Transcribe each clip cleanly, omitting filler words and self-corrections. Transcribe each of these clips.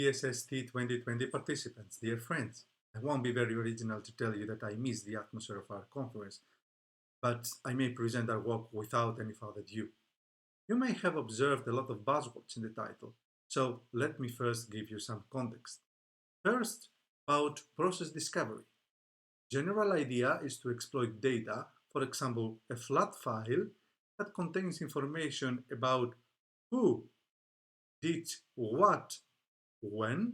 ICDSST 2020 participants, dear friends. I won't be very original to tell you that I miss the atmosphere of our conference, but I may present our work without any further ado. You may have observed a lot of buzzwords in the title, so let me first give you some context. First, about process discovery. General idea is to exploit data, for example, a flat file that contains information about who did what, when,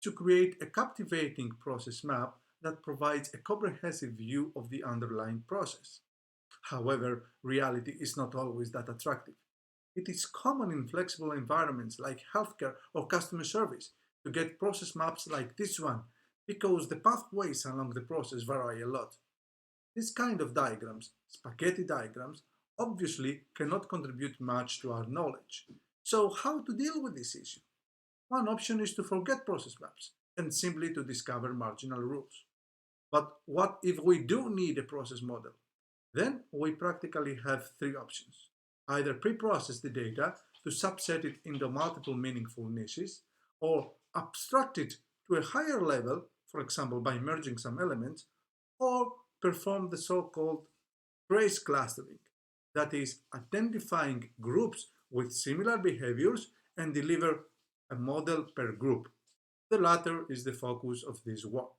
to create a captivating process map that provides a comprehensive view of the underlying process. However, reality is not always that attractive. It is common in flexible environments like healthcare or customer service to get process maps like this one because the pathways along the process vary a lot. This kind of diagrams, spaghetti diagrams, obviously cannot contribute much to our knowledge. So how to deal with this issue? One option is to forget process maps and simply to discover marginal rules. But what if we do need a process model? Then we practically have three options. Either pre-process the data to subset it into multiple meaningful niches, or abstract it to a higher level, for example by merging some elements, or perform the so-called trace clustering, that is, identifying groups with similar behaviors and deliver a model per group. The latter is the focus of this work.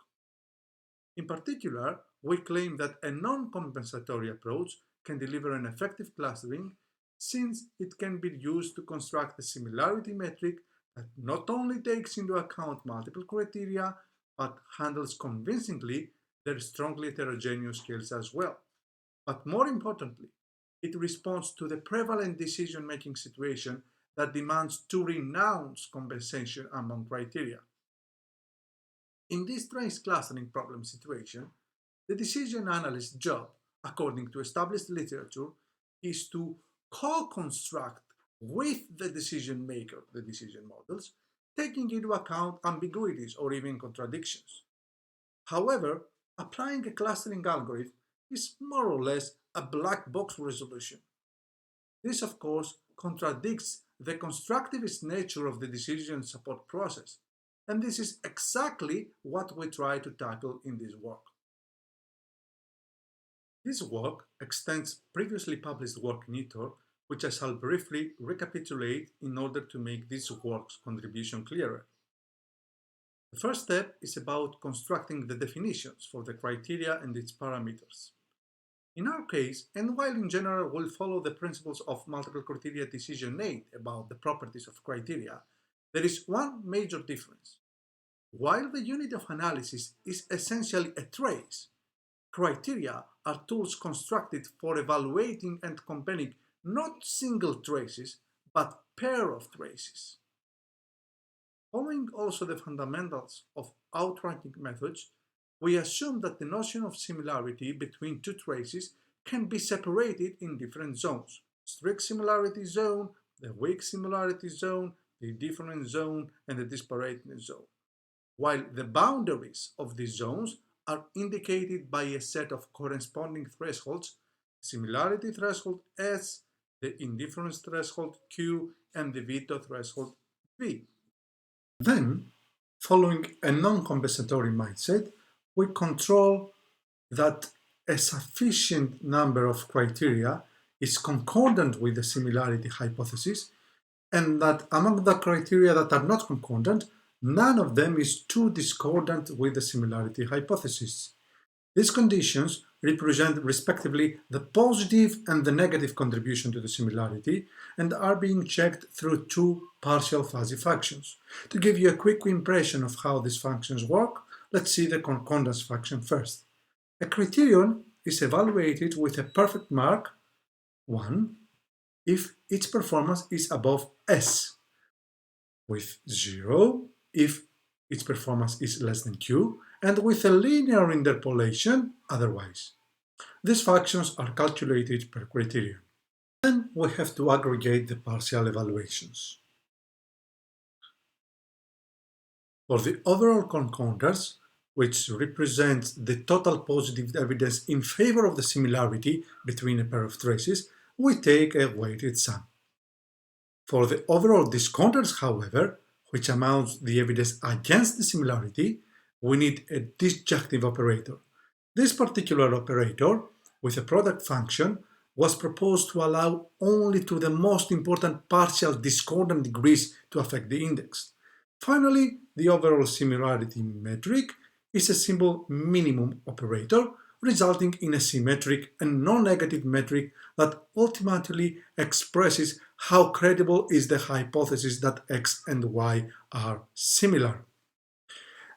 In particular, we claim that a non-compensatory approach can deliver an effective clustering since it can be used to construct a similarity metric that not only takes into account multiple criteria, but handles convincingly their strongly heterogeneous scales as well. But more importantly, it responds to the prevalent decision-making situation that demands to renounce compensation among criteria. In this trace clustering problem situation, the decision analyst's job, according to established literature, is to co-construct with the decision maker the decision models, taking into account ambiguities or even contradictions. However, applying a clustering algorithm is more or less a black box resolution. This, of course, contradicts the constructivist nature of the decision support process, and this is exactly what we try to tackle in this work. This work extends previously published work in ITOR, which I shall briefly recapitulate in order to make this work's contribution clearer. The first step is about constructing the definitions for the criteria and its parameters. In our case, and while in general we'll follow the principles of multiple criteria decision made about the properties of criteria, there is one major difference. While the unit of analysis is essentially a trace, criteria are tools constructed for evaluating and comparing not single traces, but pair of traces. Following also the fundamentals of outranking methods, we assume that the notion of similarity between two traces can be separated in different zones: strict similarity zone, the weak similarity zone, the difference zone, and the disparateness zone, while the boundaries of these zones are indicated by a set of corresponding thresholds: similarity threshold S, the indifference threshold Q, and the veto threshold V. Then, following a non-compensatory mindset, we control that a sufficient number of criteria is concordant with the similarity hypothesis, and that among the criteria that are not concordant, none of them is too discordant with the similarity hypothesis. These conditions represent respectively the positive and the negative contribution to the similarity and are being checked through two partial fuzzy functions. To give you a quick impression of how these functions work, let's see the concordance function first. A criterion is evaluated with a perfect mark, 1, if its performance is above S, with 0 if its performance is less than Q, and with a linear interpolation otherwise. These functions are calculated per criterion. Then we have to aggregate the partial evaluations. For the overall concordance, which represents the total positive evidence in favor of the similarity between a pair of traces, we take a weighted sum. For the overall discordance, however, which amounts the evidence against the similarity, we need a disjunctive operator. This particular operator, with a product function, was proposed to allow only to the most important partial discordant degrees to affect the index. Finally, the overall similarity metric is a simple minimum operator, resulting in a symmetric and non-negative metric that ultimately expresses how credible is the hypothesis that X and Y are similar.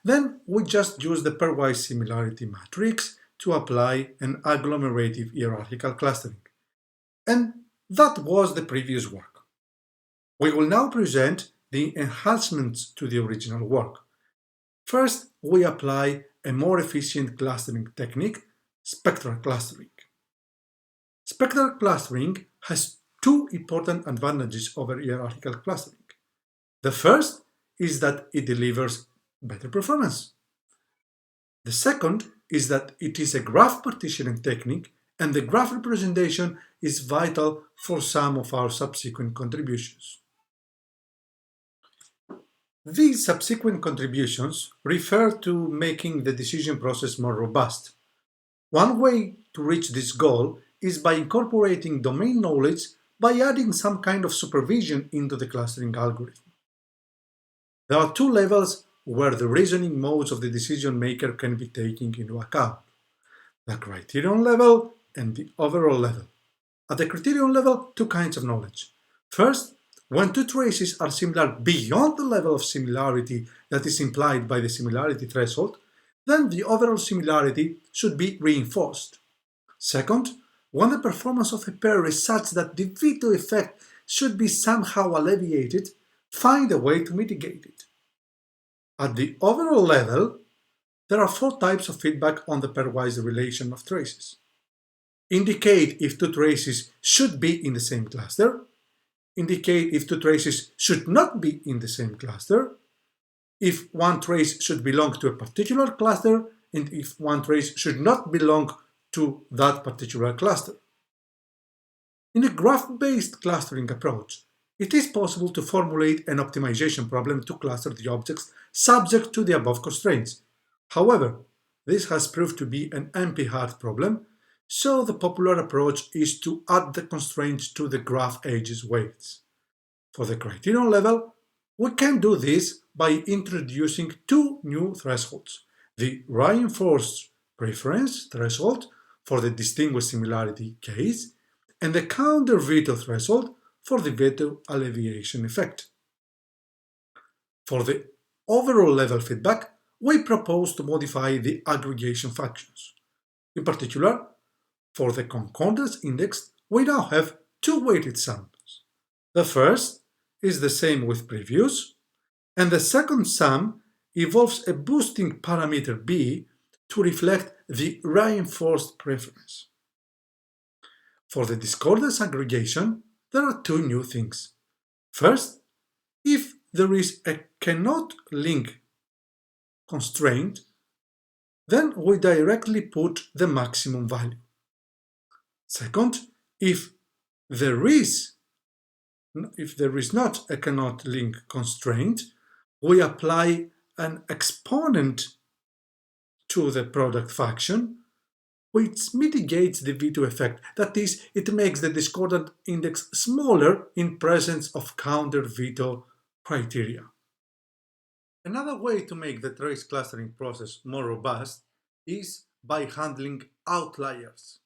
Then we just use the pairwise similarity matrix to apply an agglomerative hierarchical clustering. And that was the previous work. We will now present the enhancements to the original work. First, we apply a more efficient clustering technique, spectral clustering. Spectral clustering has two important advantages over hierarchical clustering. The first is that it delivers better performance. The second is that it is a graph partitioning technique, and the graph representation is vital for some of our subsequent contributions. These subsequent contributions refer to making the decision process more robust. One way to reach this goal is by incorporating domain knowledge by adding some kind of supervision into the clustering algorithm. There are two levels where the reasoning modes of the decision maker can be taken into account: the criterion level and the overall level. At the criterion level, two kinds of knowledge. First, when two traces are similar beyond the level of similarity that is implied by the similarity threshold, then the overall similarity should be reinforced. Second, when the performance of a pair is such that the veto effect should be somehow alleviated, find a way to mitigate it. At the overall level, there are four types of feedback on the pairwise relation of traces. Indicate if two traces should be in the same cluster. Indicate if two traces should not be in the same cluster. If one trace should belong to a particular cluster, and if one trace should not belong to that particular cluster. In a graph-based clustering approach, it is possible to formulate an optimization problem to cluster the objects subject to the above constraints. However, this has proved to be an NP-hard problem, so the popular approach is to add the constraints to the graph edges weights. For the criterion level, we can do this by introducing two new thresholds: the reinforced preference threshold for the distinguished similarity case, and the counter veto threshold for the veto alleviation effect. For the overall level feedback, we propose to modify the aggregation functions. In particular, for the concordance index, we now have two weighted samples. The first is the same with previous, and the second sum involves a boosting parameter b to reflect the reinforced preference. For the discordance aggregation, there are two new things. First, if there is a cannot link constraint, then we directly put the maximum value. Second, if there is not a cannot link constraint, we apply an exponent to the product function, which mitigates the veto effect. That is, it makes the discordant index smaller in presence of counter veto criteria. Another way to make the trace clustering process more robust is by handling outliers.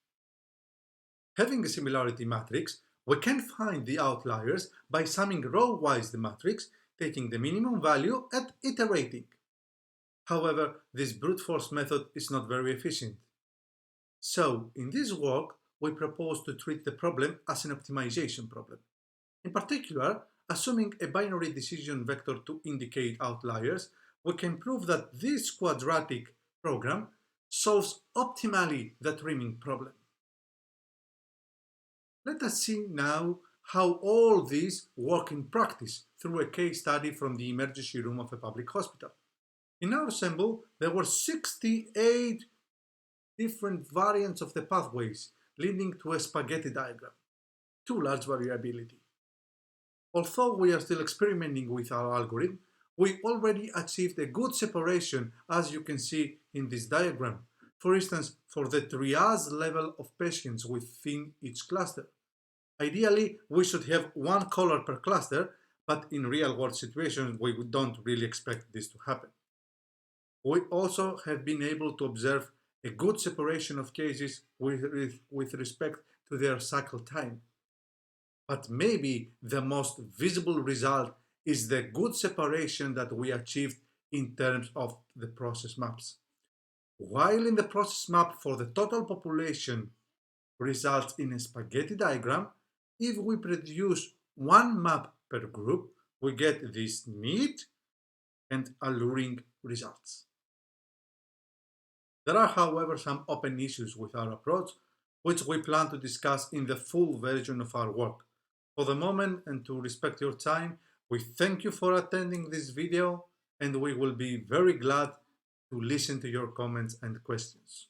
Having a similarity matrix, we can find the outliers by summing row-wise the matrix, taking the minimum value and iterating. However, this brute force method is not very efficient. So, in this work, we propose to treat the problem as an optimization problem. In particular, assuming a binary decision vector to indicate outliers, we can prove that this quadratic program solves optimally the trimming problem. Let us see now how all these work in practice through a case study from the emergency room of a public hospital. In our sample, there were 68 different variants of the pathways leading to a spaghetti diagram, too large variability. Although we are still experimenting with our algorithm, we already achieved a good separation, as you can see in this diagram. For instance, for the triage level of patients within each cluster. Ideally, we should have one color per cluster, but in real-world situations, we don't really expect this to happen. We also have been able to observe a good separation of cases with respect to their cycle time. But maybe the most visible result is the good separation that we achieved in terms of the process maps. While in the process map for the total population results in a spaghetti diagram, if we produce one map per group, we get these neat and alluring results. There are, however, some open issues with our approach, which we plan to discuss in the full version of our work. For the moment, and to respect your time, we thank you for attending this video, and we will be very glad to listen to your comments and questions.